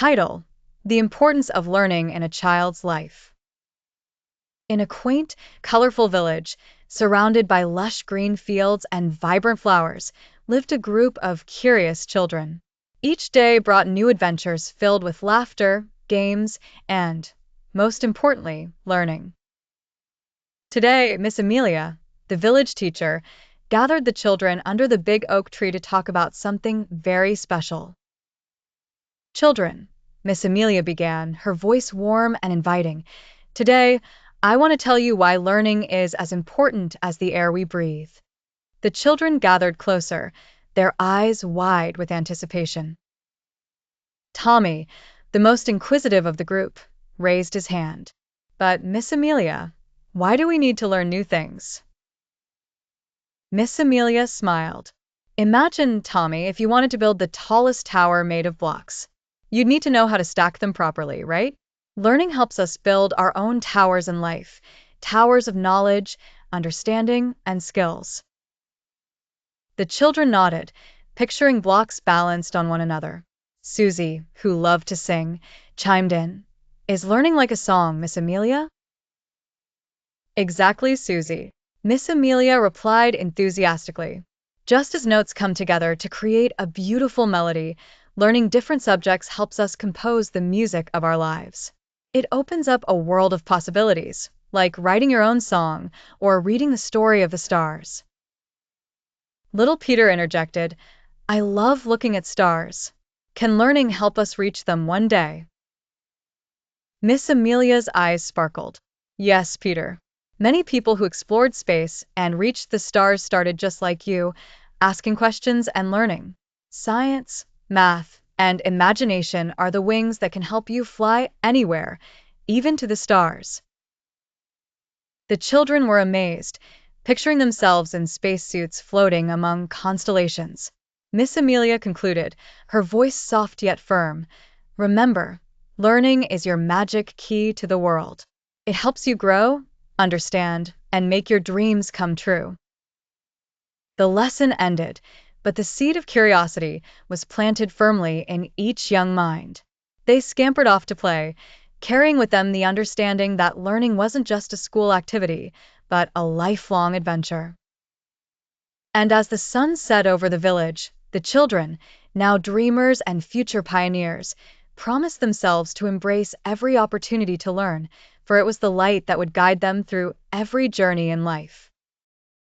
Title: The Importance of Learning in a Child's Life. In a quaint, colorful village, surrounded by lush green fields and vibrant flowers, lived a group of curious children. Each day brought new adventures filled with laughter, games, and, most importantly, learning. Today, Miss Amelia, the village teacher, gathered the children under the big oak tree to talk about something very special. Children, Miss Amelia began, her voice warm and inviting. Today, I want to tell you why learning is as important as the air we breathe. The children gathered closer, their eyes wide with anticipation. Tommy, the most inquisitive of the group, raised his hand. But Miss Amelia, why do we need to learn new things? Miss Amelia smiled. Imagine, Tommy, if you wanted to build the tallest tower made of blocks. You'd need to know how to stack them properly, right? Learning helps us build our own towers in life, towers of knowledge, understanding, and skills. The children nodded, picturing blocks balanced on one another. Susie, who loved to sing, chimed in. Is learning like a song, Miss Amelia? Exactly, Susie. Miss Amelia replied enthusiastically. Just as notes come together to create a beautiful melody, learning different subjects helps us compose the music of our lives. It opens up a world of possibilities, like writing your own song or reading the story of the stars. Little Peter interjected, I love looking at stars. Can learning help us reach them one day? Miss Amelia's eyes sparkled. Yes, Peter. Many people who explored space and reached the stars started just like you, asking questions and learning. Science, math, and imagination are the wings that can help you fly anywhere, even to the stars. The children were amazed, picturing themselves in spacesuits floating among constellations. Miss Amelia concluded, her voice soft yet firm. Remember, learning is your magic key to the world. It helps you grow, understand, and make your dreams come true. The lesson ended, but the seed of curiosity was planted firmly in each young mind. They scampered off to play, carrying with them the understanding that learning wasn't just a school activity, but a lifelong adventure. And as the sun set over the village, the children, now dreamers and future pioneers, promised themselves to embrace every opportunity to learn, for it was the light that would guide them through every journey in life.